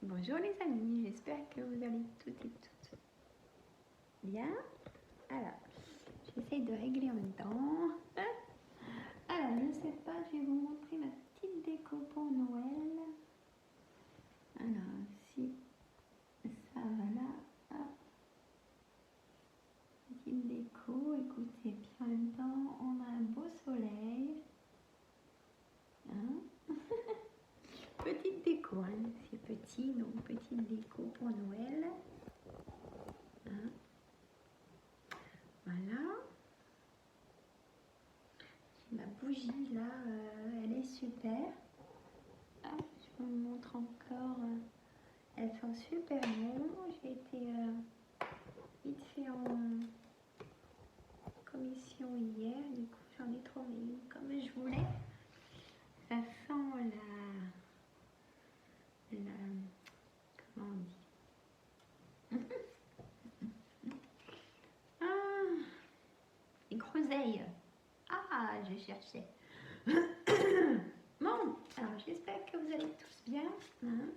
Bonjour les amis, j'espère que vous allez toutes et toutes bien. Alors, j'essaie de régler en même temps. Alors, je ne sais pas, je vais vous montrer ma petite déco pour Noël. Alors, si ça va là, hop. Petite déco, écoutez, puis en même temps, on a un beau soleil. Hein. Petite déco, hein. C'est petit, donc petite déco pour Noël. Hein. Voilà. Ma bougie là, elle est super. Ah, je vous montre encore. Elle sent super bon. J'ai été vite fait en commission hier. Du coup, j'en ai trouvé une comme je voulais. Ça sent la comment on dit ah, les groseilles. Ah, je cherchais. Bon, alors j'espère que vous allez tous bien. Hein.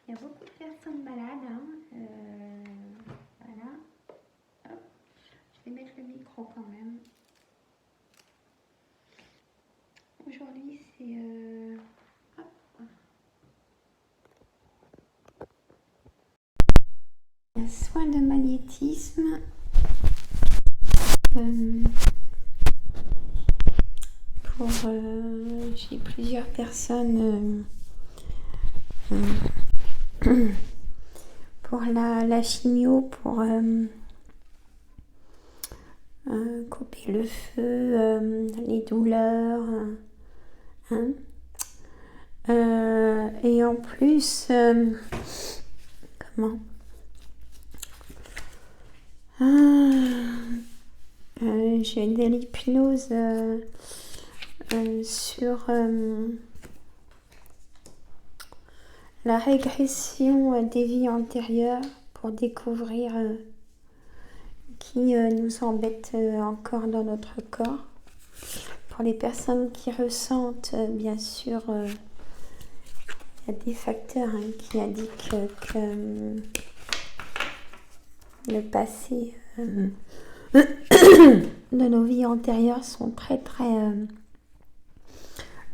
Il y a beaucoup de personnes malades. Hein. Voilà. Hop. Je vais mettre le micro quand même. Aujourd'hui, c'est un soin de magnétisme. J'ai plusieurs personnes pour la chimio, pour couper le feu, les douleurs. Hein. Et en plus, comment j'ai de l'hypnose sur la régression des vies antérieures pour découvrir qui nous embête encore dans notre corps. Pour les personnes qui ressentent, bien sûr, il y a des facteurs qui indiquent que le passé de nos vies antérieures sont très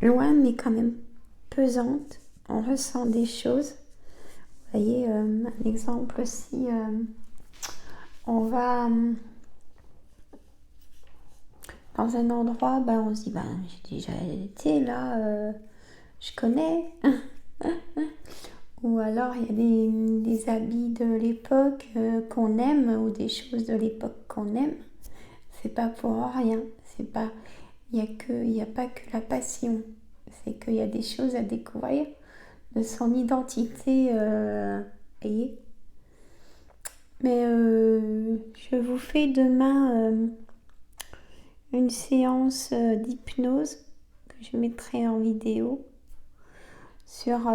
loin, mais quand même pesantes. On ressent des choses. Vous voyez, un exemple, si on va dans un endroit, on se dit, j'ai déjà été là, je connais. Ou alors, il y a des habits de l'époque qu'on aime, ou des choses de l'époque qu'on aime. C'est pas pour rien. C'est pas, il n'y a pas que la passion. C'est qu'il y a des choses à découvrir de son identité. Voyez. Mais je vous fais demain une séance d'hypnose que je mettrai en vidéo sur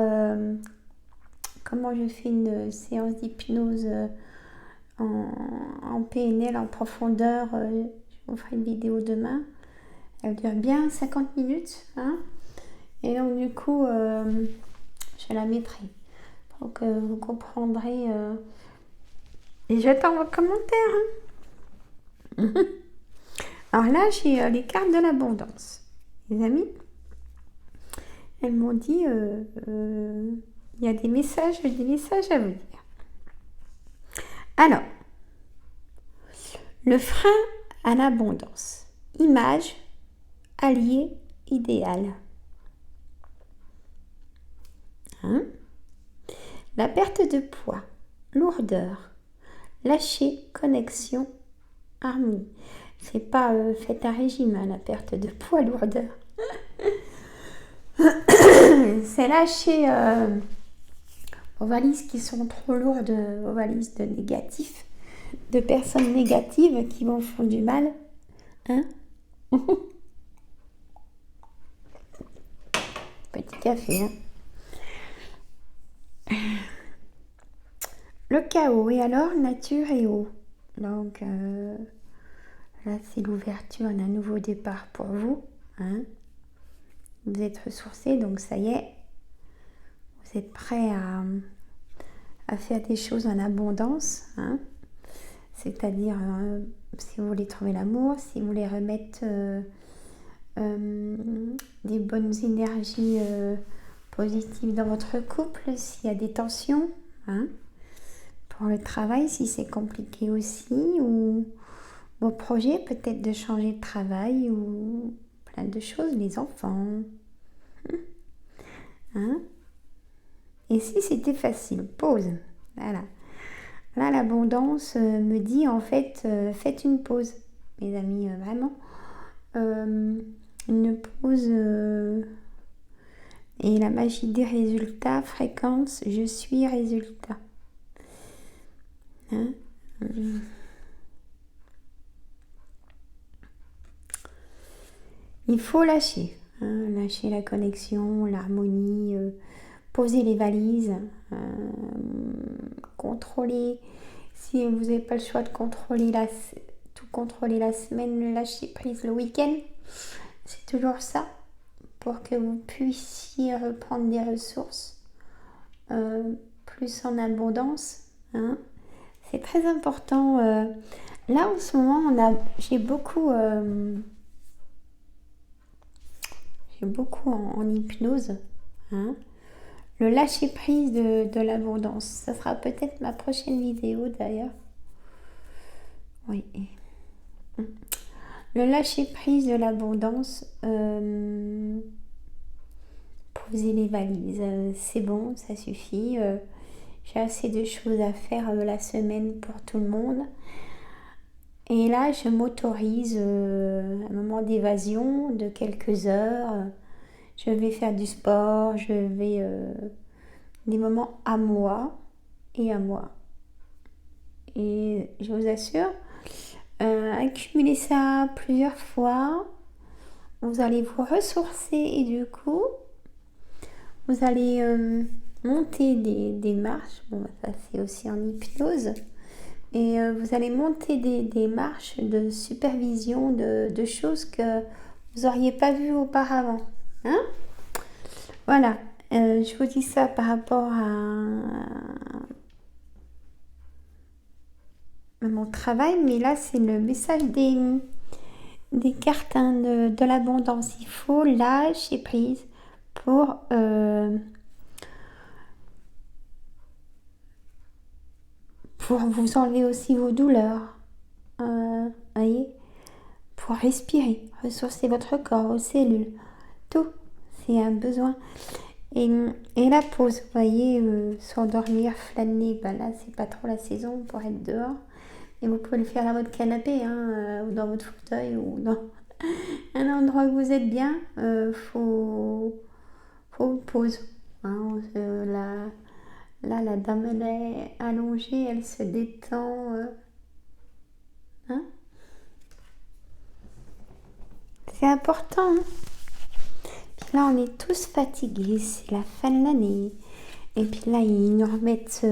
comment je fais une séance d'hypnose en PNL en profondeur. Je vous ferai une vidéo demain. Elle dure bien 50 minutes. Hein. Et donc du coup, je la mettrai pour que vous comprendrez. Et j'attends vos commentaires. Hein. Alors là, j'ai les cartes de l'abondance. Les amis, elles m'ont dit, il y a des messages à vous dire. Alors, le frein à l'abondance. Image, allié, idéal. Hein? La perte de poids, lourdeur, lâcher, connexion, harmonie. C'est pas faites un régime, la perte de poids, lourdeur. C'est lâcher vos valises qui sont trop lourdes, vos valises de négatifs, de personnes négatives qui vont faire du mal. Hein. Petit café. Hein. Le chaos, et alors nature et eau. Donc là, c'est l'ouverture d'un nouveau départ pour vous. Hein. Vous êtes ressourcés, donc ça y est. Vous êtes prêts à faire des choses en abondance, hein. C'est-à-dire, si vous voulez trouver l'amour, si vous voulez remettre des bonnes énergies positives dans votre couple, s'il y a des tensions, hein. Pour le travail, si c'est compliqué aussi, ou vos projets, peut-être de changer de travail, ou plein de choses, les enfants, hein. Et si c'était facile, pause, voilà. Là, l'abondance me dit en fait, faites une pause, mes amis, vraiment. Une pause et la magie des résultats, fréquence, je suis résultat. Hein. Il faut lâcher, hein, lâcher la connexion, l'harmonie, poser les valises, contrôler. Si vous n'avez pas le choix de tout contrôler la semaine, lâcher prise le week-end, c'est toujours ça, pour que vous puissiez reprendre des ressources plus en abondance, hein. C'est très important. Là, en ce moment, j'ai beaucoup en hypnose, hein. Le lâcher prise de l'abondance. Ça sera peut-être ma prochaine vidéo d'ailleurs. Oui. Le lâcher prise de l'abondance. Poser les valises. C'est bon, ça suffit. J'ai assez de choses à faire la semaine pour tout le monde. Et là, je m'autorise un moment d'évasion de quelques heures. Je vais faire du sport, je vais des moments à moi et à moi. Et je vous assure, accumuler ça plusieurs fois, vous allez vous ressourcer et du coup, vous allez monter des marches. Bon, ça c'est aussi en hypnose. Et vous allez monter des marches de supervision de choses que vous n'auriez pas vues auparavant. Hein? Voilà, je vous dis ça par rapport à mon travail, mais là c'est le message des cartes, hein, de l'abondance. Il faut lâcher prise pour vous enlever aussi vos douleurs. Voyez, pour respirer, ressourcer votre corps, vos cellules, tout. C'est un besoin. Et la pause, vous voyez, s'endormir, flâner, ben là c'est pas trop la saison pour être dehors. Et vous pouvez le faire à votre canapé, hein, ou dans votre fauteuil, ou dans un endroit où vous êtes bien. Faut une pause. Hein, là, la dame elle est allongée, elle se détend. Hein, c'est important. Hein. Là, on est tous fatigués, c'est la fin de l'année. Et puis là, ils nous remettent...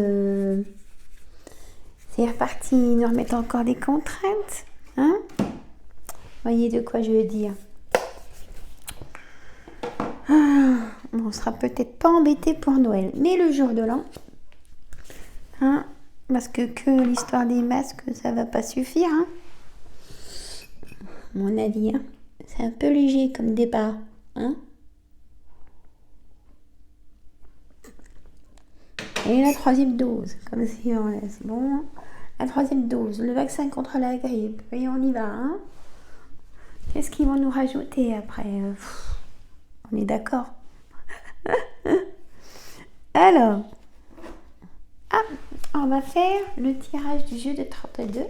c'est reparti, ils nous remettent encore des contraintes. Hein? Vous voyez de quoi je veux dire. On sera peut-être pas embêté pour Noël. Mais le jour de l'an, hein, parce que l'histoire des masques, ça va pas suffire. Hein, à mon avis, hein. C'est un peu léger comme départ. Hein. Et la troisième dose, comme si on laisse. Bon, la troisième dose, le vaccin contre la grippe. Et on y va. Hein. Qu'est-ce qu'ils vont nous rajouter après? On est d'accord. Alors, on va faire le tirage du jeu de 32.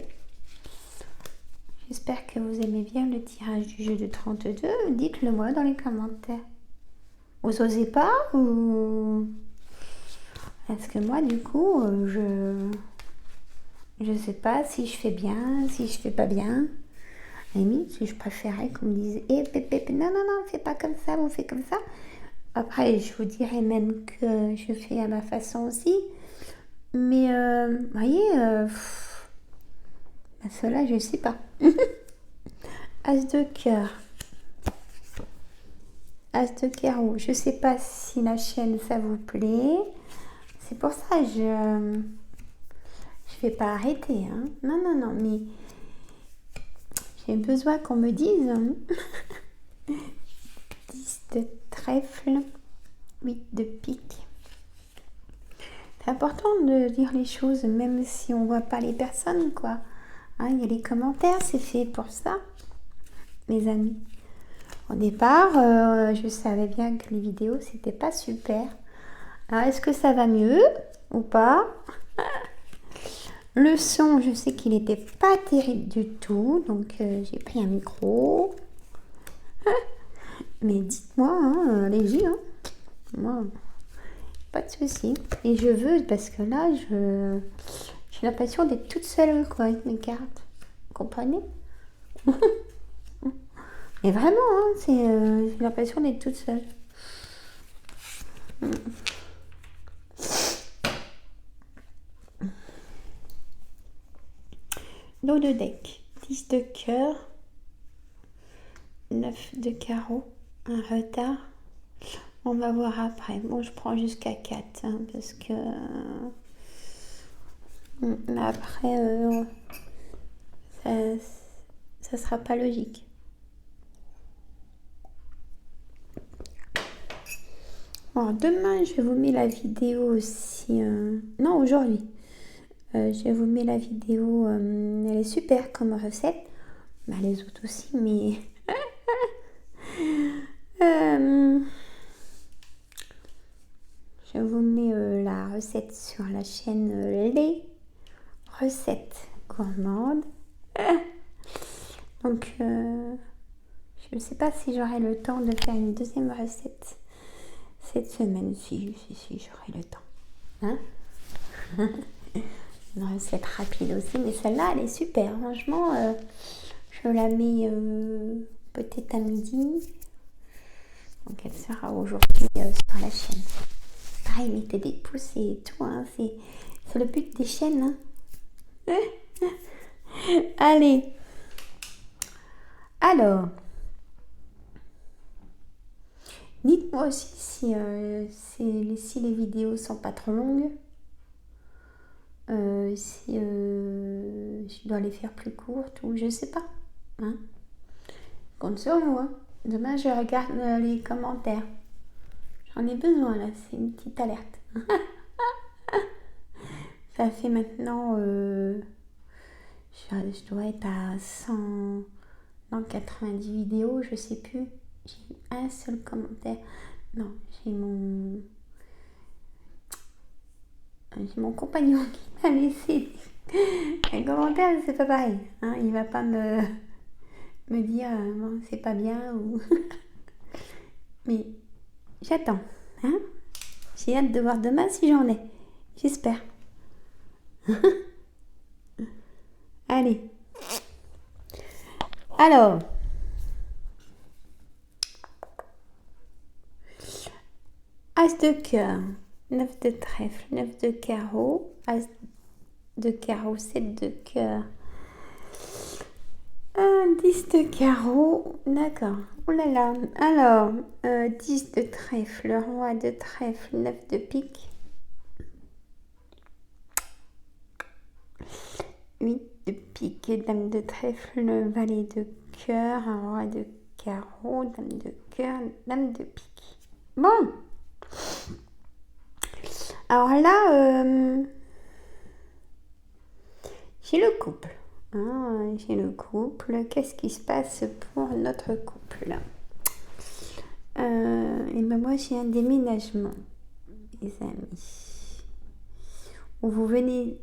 J'espère que vous aimez bien le tirage du jeu de 32. Dites-le moi dans les commentaires. Vous osez pas ou... Parce que moi, du coup, je sais pas si je fais bien, si je fais pas bien. Limite, si je préférais qu'on me dise non, fais pas comme ça, vous faites comme ça. Après, je vous dirais même que je fais à ma façon aussi. Mais, vous voyez, cela, je sais pas. As de cœur. As de carreau. Je sais pas si la chaîne, ça vous plaît. C'est pour ça, je vais pas arrêter, hein. Non, non, non, mais j'ai besoin qu'on me dise 10 de trèfle, 8 de pique. C'est important de dire les choses, même si on voit pas les personnes, quoi. Hein, il y a les commentaires, c'est fait pour ça, mes amis. Au départ, je savais bien que les vidéos, c'était pas super. Alors, est-ce que ça va mieux ou pas? Le son, je sais qu'il n'était pas terrible du tout, donc j'ai pris un micro. Mais dites-moi, hein, allez-y, hein. Moi, pas de souci. Et je veux, parce que là, j'ai l'impression d'être toute seule, quoi, avec mes cartes. Vous comprenez? Mais vraiment, hein, j'ai l'impression d'être toute seule. Lot de deck. 10 de cœur. 9 de carreau. Un retard. On va voir après. Bon, je prends jusqu'à 4, hein, parce que... après, ça sera pas logique. Alors, demain, je vous mets la vidéo aussi. Non, aujourd'hui. Je vous mets la vidéo. Elle est super comme recette. Bah, les autres aussi, mais... je vous mets la recette sur la chaîne Les Recettes Gourmandes. Donc, je ne sais pas si j'aurai le temps de faire une deuxième recette cette semaine. Si, j'aurai le temps. Hein? Une recette rapide aussi, mais celle-là, elle est super. Franchement, je la mets peut-être à midi. Donc, elle sera aujourd'hui sur la chaîne. Pareil, mettez des pouces et tout. Hein, c'est le but des chaînes. Hein. Allez. Alors, dites-moi aussi si les vidéos sont pas trop longues. Si je dois les faire plus courtes ou je sais pas. Hein. Compte sur vous. Hein. Demain, je regarde les commentaires. J'en ai besoin là, c'est une petite alerte. Ça fait maintenant... je dois être à 100... Non, 90 vidéos, je sais plus. J'ai un seul commentaire. Non, j'ai mon compagnon qui m'a laissé un commentaire, c'est pas pareil. Hein, il va pas me dire non, c'est pas bien ou... Mais j'attends. Hein, j'ai hâte de voir demain si j'en ai. J'espère. Allez. Alors. As de cœur, 9 de trèfle, 9 de carreau, As de carreau, 7 de cœur, 10 de carreau, d'accord. Oh là là, alors, 10 de trèfle, roi de trèfle, 9 de pique, 8 de pique, dame de trèfle, valet de cœur, roi de carreau, dame de cœur, dame de pique. Bon. Alors là, j'ai le couple. Hein, j'ai le couple. Qu'est-ce qui se passe pour notre couple? Et ben moi, j'ai un déménagement, les amis. Où vous venez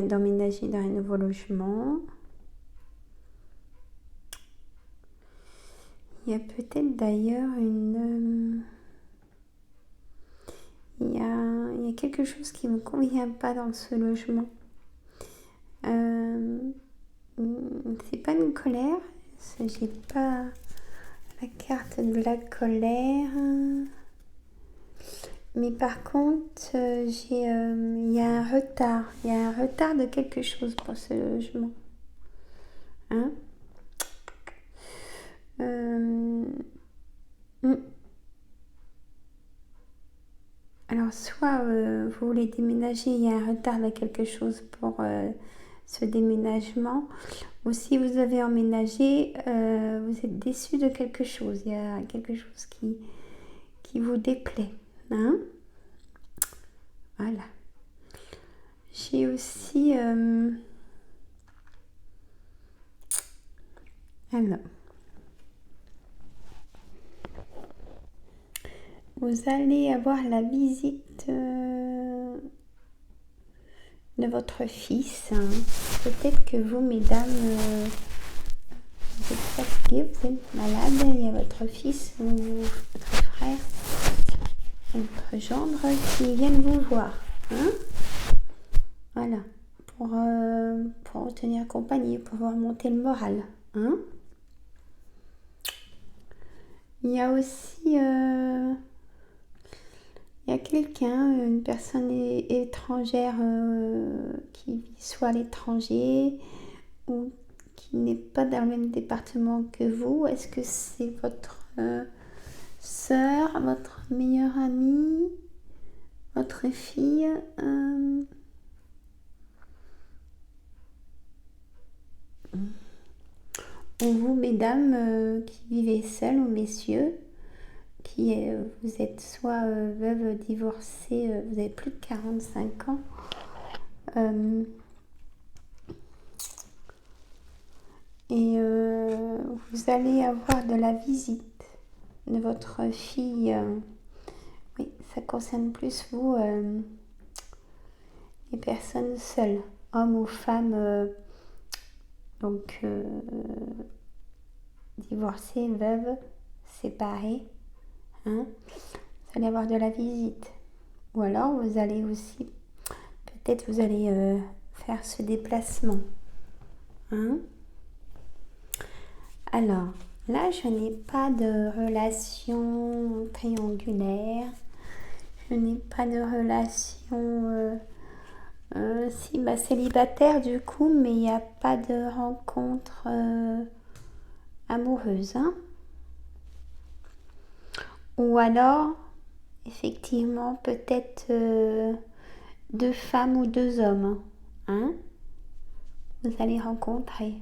d'emménager dans un nouveau logement. Il y a peut-être d'ailleurs il y a quelque chose qui ne me convient pas dans ce logement. C'est pas une colère, j'ai pas la carte de la colère, mais par contre il y a un retard de quelque chose pour ce logement. Hein? Alors, soit vous voulez déménager, il y a un retard de quelque chose pour ce déménagement, ou si vous avez emménagé, vous êtes déçu de quelque chose. Il y a quelque chose qui vous déplaît. Hein? Voilà. J'ai aussi... alors, vous allez avoir la visite de votre fils. Hein. Peut-être que vous, mesdames, vous êtes fatiguées, vous êtes malade. Il y a votre fils ou votre frère, votre gendre qui viennent vous voir. Hein. Voilà. Pour vous tenir compagnie, pour vous remonter le moral. Hein. Il y a aussi... il y a quelqu'un, une personne étrangère qui vit soit à l'étranger ou qui n'est pas dans le même département que vous. Est-ce que c'est votre sœur, votre meilleure amie, votre fille ou vous, mesdames, qui vivez seules, ou messieurs, vous êtes soit veuve, divorcée, vous avez plus de 45 ans, et vous allez avoir de la visite de votre fille. Oui, ça concerne plus vous, les personnes seules, hommes ou femmes, donc divorcées, veuves, séparées. Hein, vous allez avoir de la visite. Ou alors vous allez aussi, peut-être vous allez faire ce déplacement. Hein. Alors, là je n'ai pas de relation triangulaire. Je n'ai pas de relation célibataire du coup, mais il n'y a pas de rencontre amoureuse. Hein. Ou alors, effectivement, peut-être 2 femmes ou 2 hommes. Hein. Vous allez rencontrer.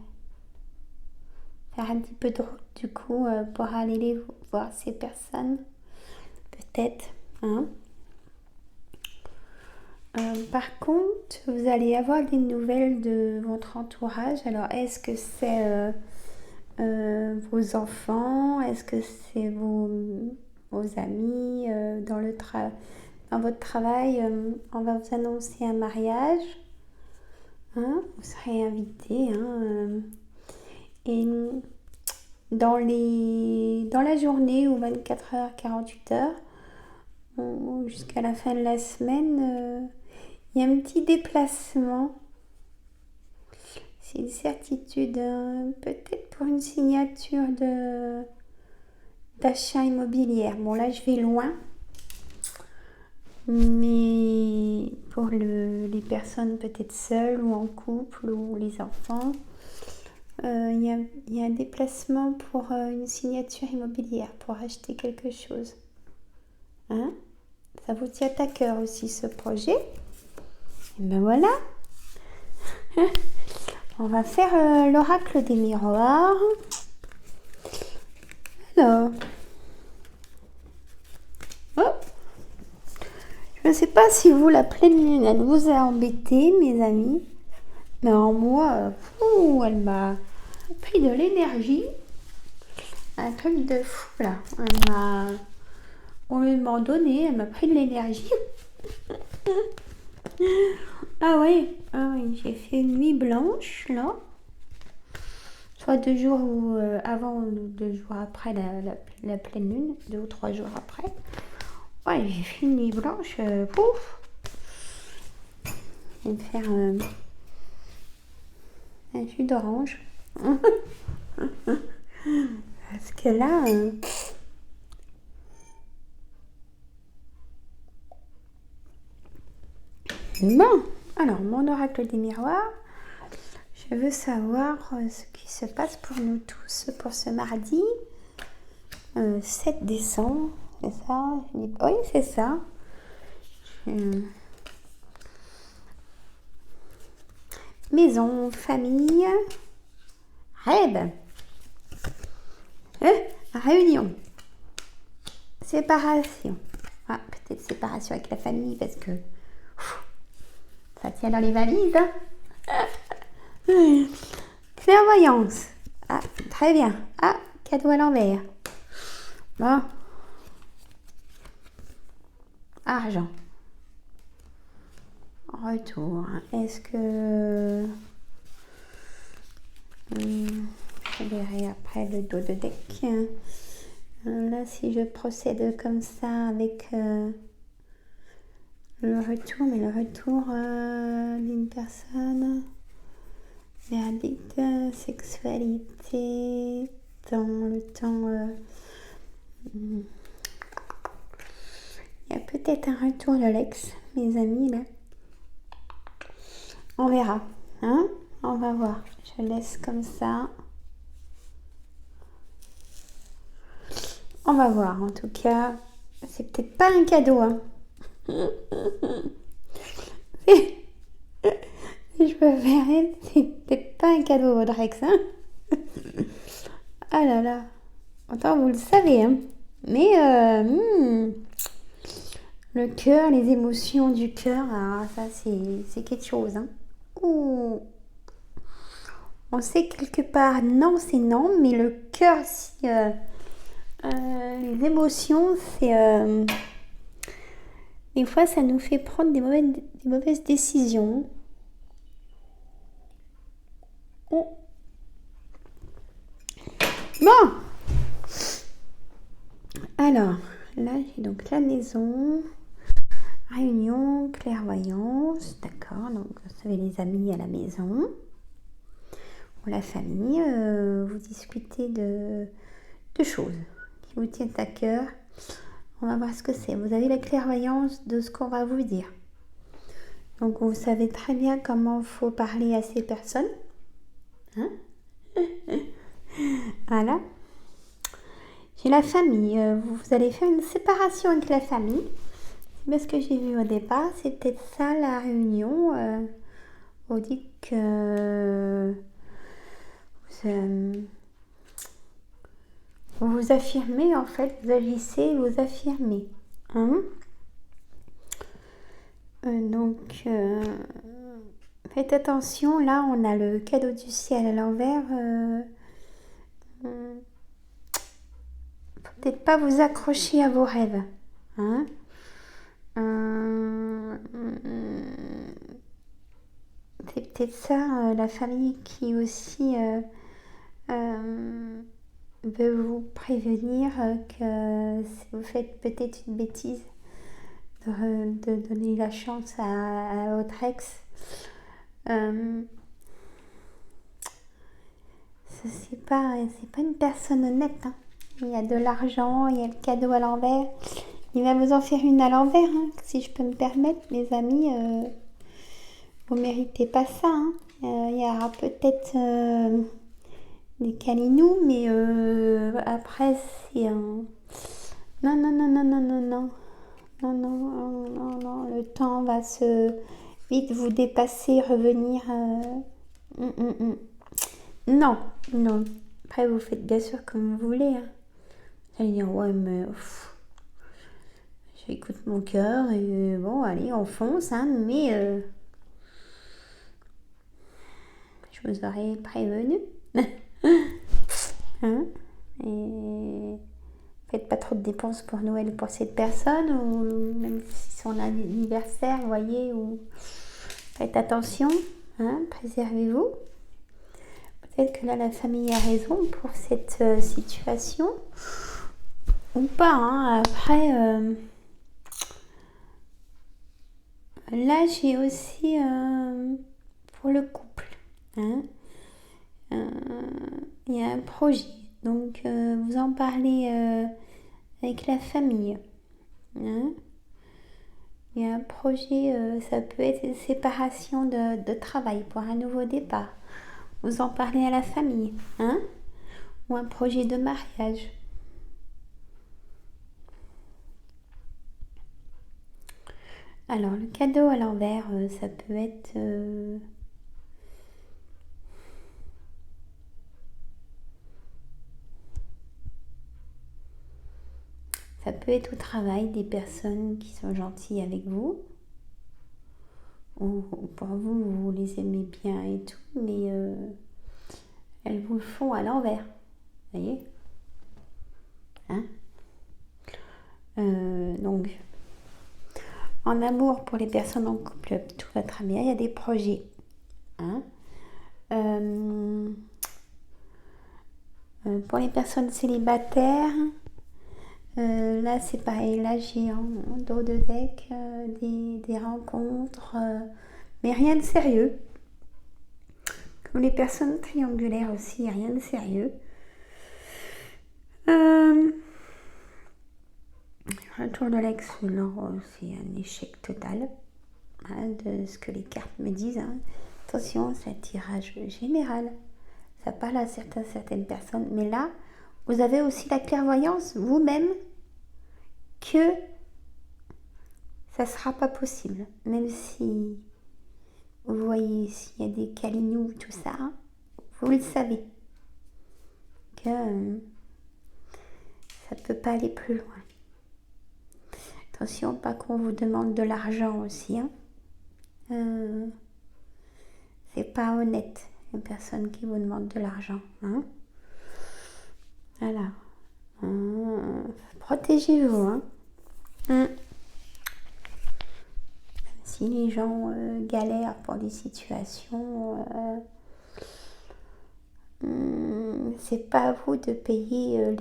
Faire un petit peu de route du coup pour aller voir ces personnes. Peut-être. Hein. Par contre, vous allez avoir des nouvelles de votre entourage. Alors, est-ce que c'est vos enfants? Est-ce que c'est vos amis dans votre travail? On va vous annoncer un mariage. Hein, vous serez invité. Hein, et dans la journée ou 24 heures, 48 heures, jusqu'à la fin de la semaine, il y a un petit déplacement. C'est une certitude, peut-être pour une signature d'achat immobilier. Bon, là, je vais loin. Mais pour les personnes peut-être seules ou en couple ou les enfants, il y a un déplacement pour une signature immobilière, pour acheter quelque chose. Hein? Ça vous tient à cœur aussi ce projet? Et ben voilà. On va faire l'oracle des miroirs. Alors. Oh. Je ne sais pas si vous, la pleine lune, elle vous a embêté, mes amis. Mais en moi, elle m'a pris de l'énergie. Un truc de fou, là. Au lieu de m'en donner, elle m'a pris de l'énergie. Ah oui, j'ai fait une nuit blanche, là. Soit 2 jours avant ou 2 jours après la pleine lune, 2 ou 3 jours après. Ouais, j'ai fait une nuit blanche, pouf. Je vais me faire un jus d'orange. Parce que là... Bon, alors, mon oracle des miroirs. Je veux savoir ce qui se passe pour nous tous pour ce mardi 7 décembre. C'est ça? Oui, c'est ça. Maison, famille, rêve, réunion, séparation. Ah, peut-être séparation avec la famille parce que ça tient dans les valises. Hein. Clairvoyance. Ah, très bien. Ah, cadeau à l'envers. Bon. Argent. Retour. Est-ce que... je verrai après le dos de deck. Là, si je procède comme ça avec le retour, mais le retour d'une personne verdict, sexualité, dans le temps... il y a peut-être un retour de l'ex, mes amis, là. On verra, hein? On va voir. Je laisse comme ça. On va voir, en tout cas. C'est peut-être pas un cadeau, hein. Si je peux faire, c'est peut-être pas un cadeau, votre ex, hein. Ah là là. Pourtant, vous le savez, hein. Mais, le cœur, les émotions du cœur, ah, ça, c'est quelque chose, hein. Ouh. On sait quelque part, non, c'est non, mais le cœur, si... les émotions, c'est... des fois, ça nous fait prendre des mauvaises décisions. Oh. Bon. Alors, là, j'ai donc la maison, réunion, clairvoyance, d'accord. Donc, vous savez, les amis à la maison, ou la famille, vous discutez de choses qui vous tiennent à cœur. On va voir ce que c'est. Vous avez la clairvoyance de ce qu'on va vous dire. Donc, vous savez très bien comment il faut parler à ces personnes. Hein? Voilà. J'ai la famille. Vous allez faire une séparation avec la famille. C'est bien ce que j'ai vu au départ. C'est peut-être ça la réunion. On dit que vous vous affirmez, en fait. Vous agissez, vous affirmez. Hein? Donc, faites attention. Là, on a le cadeau du ciel à l'envers. Faut peut-être pas vous accrocher à vos rêves. Hein? C'est peut-être ça, la famille qui aussi veut vous prévenir que si vous faites peut-être une bêtise, de donner la chance à votre ex. C'est pas une personne honnête. Hein. Il y a de l'argent, il y a le cadeau à l'envers. Il va vous en faire une à l'envers, hein, si je peux me permettre, mes amis. Vous méritez pas ça. Hein. Il y aura peut-être des câlinous, mais après, c'est un... Non, non, non, non, non, non, non. Non, non, non, non. Le temps va vite vous dépasser, revenir... Non, non. Après, vous faites bien sûr comme vous voulez. Hein. Vous allez dire, ouais, mais... j'écoute mon cœur et bon, allez, on fonce, hein, mais... je vous aurais prévenu. Hein? Et faites pas trop de dépenses pour Noël pour cette personne, ou même si c'est son anniversaire, vous voyez, ou faites attention, hein, préservez-vous. Peut-être que là la famille a raison pour cette situation, ou pas, hein. Après, là j'ai aussi pour le couple, hein. Il y a un projet, donc vous en parlez avec la famille. Hein? Il y a un projet, ça peut être une séparation de travail pour un nouveau départ. Vous en parlez à la famille, hein? Ou un projet de mariage. Alors, le cadeau à l'envers, ça peut être... ça peut être au travail des personnes qui sont gentilles avec vous. Ou pour vous, vous les aimez bien et tout, mais elles vous le font à l'envers. Vous voyez, hein? Donc, en amour, pour les personnes en couple, tout va très bien. Il y a des projets. Hein? Pour les personnes célibataires, là c'est pareil. Là j'ai en dos de deck des rencontres, mais rien de sérieux. Comme les personnes triangulaires aussi, rien de sérieux. Retour de l'ex, alors c'est un échec total, hein, de ce que les cartes me disent. Hein. Attention, c'est un tirage général. Ça parle à certaines personnes. Mais là, vous avez aussi la clairvoyance vous-même que ça ne sera pas possible. Même si vous voyez s'il y a des calinous, tout ça, vous le savez. Que ça ne peut pas aller plus loin. Attention, pas qu'on vous demande de l'argent aussi. Hein. C'est pas honnête, une personne qui vous demande de l'argent. Hein. Voilà. Protégez-vous. Hein. Même si les gens galèrent pour des situations, c'est pas à vous de payer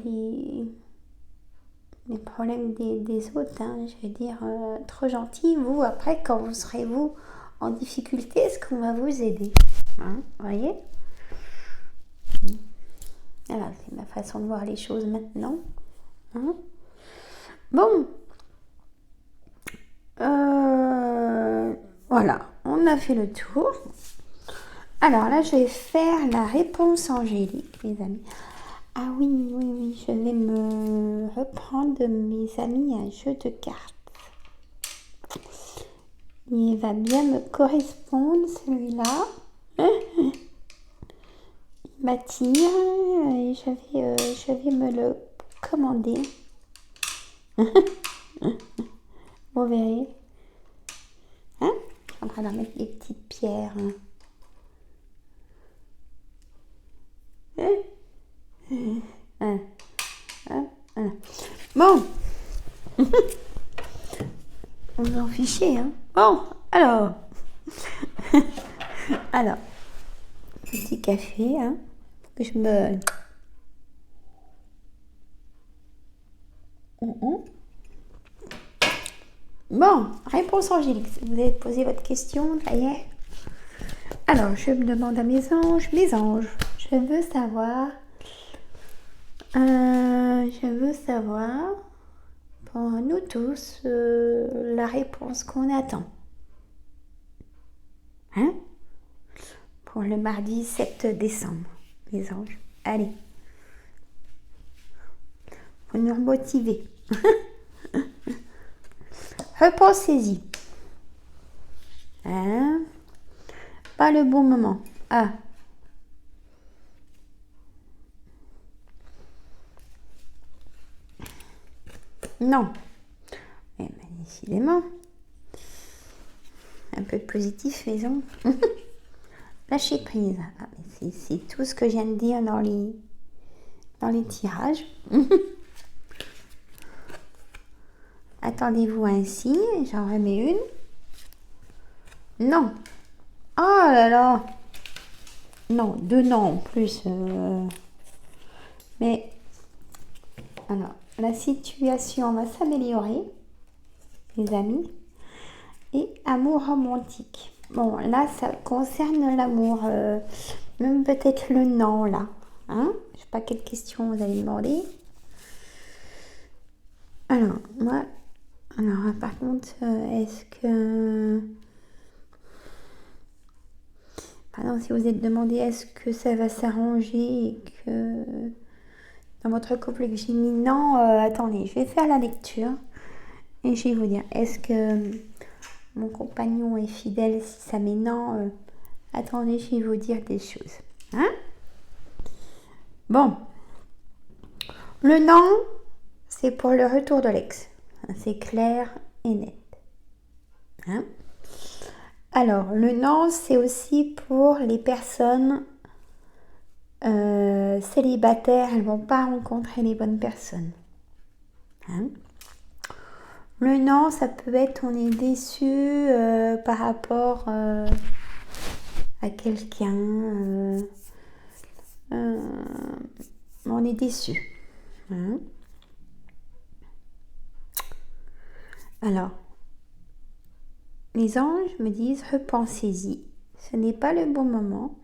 les problèmes des autres. Hein. Je veux dire, trop gentil. Vous, après, quand vous serez vous en difficulté, est-ce qu'on va vous aider? Hein, vous voyez? Voilà, c'est ma façon de voir les choses maintenant. Hein. Bon. Voilà, on a fait le tour. Alors là, je vais faire la réponse angélique, les amis. Ah oui, je vais me reprendre de mes amis un jeu de cartes. Il va bien me correspondre, celui-là. Il m'attire et je vais me le commander. Vous verrez. Hein? On va leur mettre des petites pierres. Bon. On vous en fichez, hein. Bon, alors. Alors. Petit café, hein. Que je me... Bon, réponse angélique. Vous avez posé votre question, ça y est. Alors, je me demande à mes anges, je veux savoir, pour nous tous, la réponse qu'on attend. Hein? Pour le mardi 7 décembre, mes anges. Allez. Vous nous remotivez. Repensez-y. Hein? Pas le bon moment. Ah. Non. Eh ben, décidément. Un peu de positif, les gens. Lâcher prise. Ah, c'est tout ce que je viens de dire dans les tirages. Attendez-vous à un signe. J'en remets une. Non. Oh là là. Non, 2 non en plus. Mais, alors, la situation va s'améliorer, les amis. Et amour romantique. Bon, là, ça concerne l'amour. Même peut-être le non, là. Hein? Je sais pas quelle question vous allez demander. Alors, moi... Alors, par contre, est-ce que... Pardon, si vous êtes demandé est-ce que ça va s'arranger et que... Dans votre couple que j'ai mis non, attendez, je vais faire la lecture. Et je vais vous dire, est-ce que mon compagnon est fidèle. Si ça met non, attendez, je vais vous dire des choses. Hein? Bon. Le non, c'est pour le retour de l'ex. C'est clair et net. Hein? Alors, le non, c'est aussi pour les personnes célibataires. Elles ne vont pas rencontrer les bonnes personnes. Hein? Le non, ça peut être on est déçu par rapport à quelqu'un. On est déçu. Hein? Alors, les anges me disent repensez-y. Ce n'est pas le bon moment.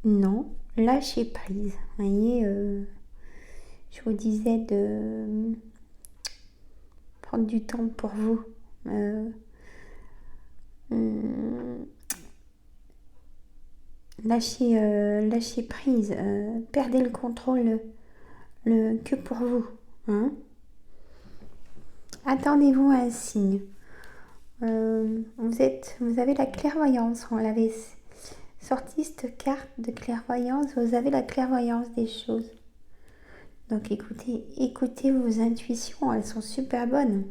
Non, lâchez prise. Vous voyez, je vous disais de prendre du temps pour vous. Lâchez prise. Perdez le contrôle que pour vous. Hein? Attendez-vous à un signe. Vous avez la clairvoyance. On l'avait sorti cette carte de clairvoyance. Vous avez la clairvoyance des choses. Donc écoutez vos intuitions. Elles sont super bonnes.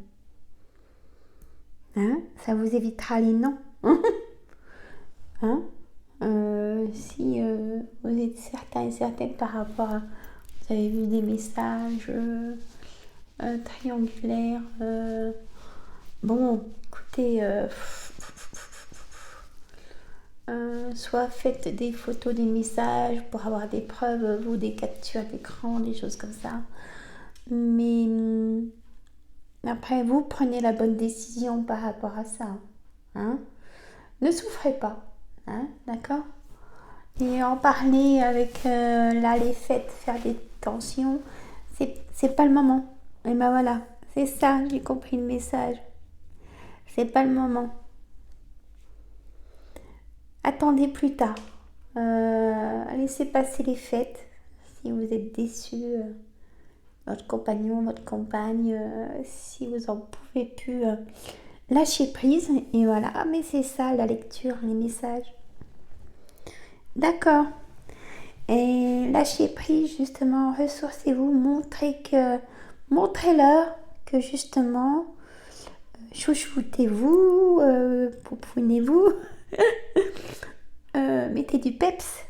Hein? Ça vous évitera les non. Hein? Si vous êtes certain et certaine par rapport à... Vous avez vu des messages triangulaires. Bon, écoutez, soit faites des photos des messages pour avoir des preuves, vous, des captures d'écran, des choses comme ça. Mais après, vous prenez la bonne décision par rapport à ça. Hein? Ne souffrez pas. Hein? D'accord? Et en parler avec les fêtes, faire des tensions, c'est pas le moment. Et ben voilà, c'est ça, j'ai compris le message. C'est pas le moment. Attendez plus tard. Laissez passer les fêtes. Si vous êtes déçu, votre compagnon, votre compagne, si vous en pouvez plus, lâchez prise. Et voilà, mais c'est ça la lecture, les messages. D'accord. Et lâchez prise, justement, ressourcez-vous, montrez-leur que justement, chouchoutez-vous, poupounez-vous, mettez du peps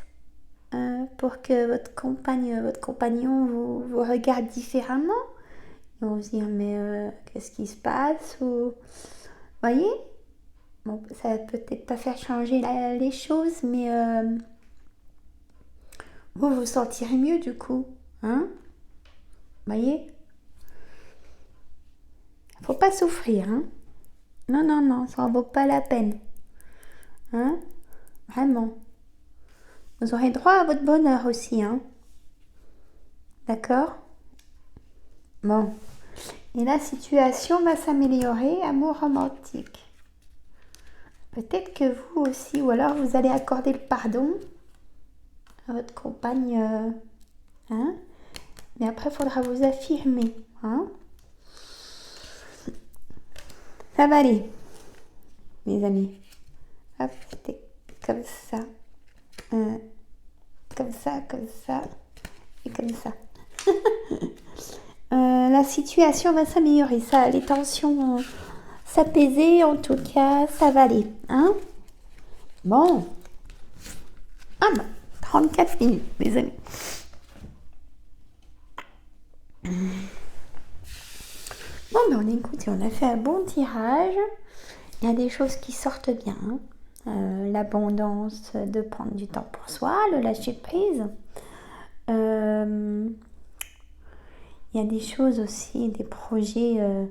pour que votre compagne, votre compagnon vous regarde différemment. Ils vont se dire, mais qu'est-ce qui se passe? Ou, voyez? Bon, ça va peut-être pas faire changer les choses, mais vous vous sentirez mieux du coup. Hein? Voyez? Faut pas souffrir. Hein? Non, ça en vaut pas la peine. Hein? Vraiment. Vous aurez droit à votre bonheur aussi. Hein? D'accord? Bon. Et la situation va s'améliorer, amour romantique. Peut-être que vous aussi, ou alors vous allez accorder le pardon à votre compagne. Hein? Mais après, il faudra vous affirmer. Hein? Ça va aller, mes amis. Hop, c'était comme ça. Comme ça et comme ça. La situation va s'améliorer. Ça, les tensions vont s'apaiser. En tout cas, ça va aller. Hein? Bon. Ah bah, 34 minutes, mes amis. Bon, ben on écoute, on a fait un bon tirage. Il y a des choses qui sortent bien. L'abondance de prendre du temps pour soi, le lâcher prise. Il y a des choses aussi, des projets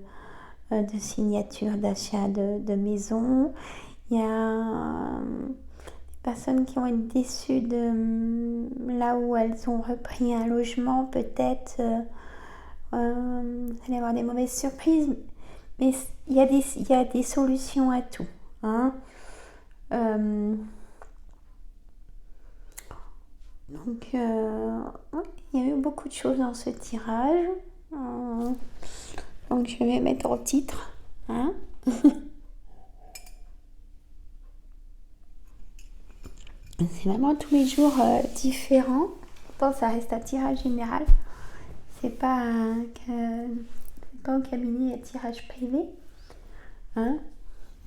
de signature, d'achat de maison. Il y a des personnes qui vont être déçues de là où elles ont repris un logement, peut-être. Vous allez avoir des mauvaises surprises, mais il y a des solutions à tout. Hein. Donc, il y a eu beaucoup de choses dans ce tirage. Donc, je vais mettre en titre. Hein. C'est vraiment tous les jours différents. Pourtant, ça reste un tirage général. C'est pas, pas au cabinet à tirage privé. Hein,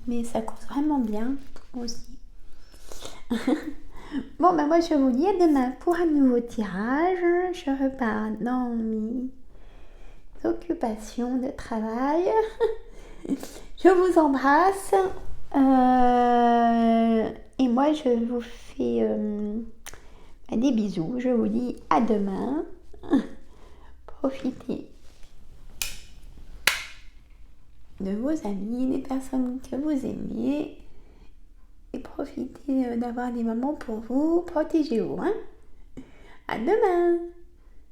mais ça coûte vraiment bien aussi. Bon, ben moi je vous dis à demain pour un nouveau tirage. Je repars dans mes occupations de travail. Je vous embrasse. Et moi je vous fais des bisous. Je vous dis à demain. Profitez de vos amis, des personnes que vous aimez. Et profitez d'avoir des moments pour vous. Protégez-vous. Hein. À demain.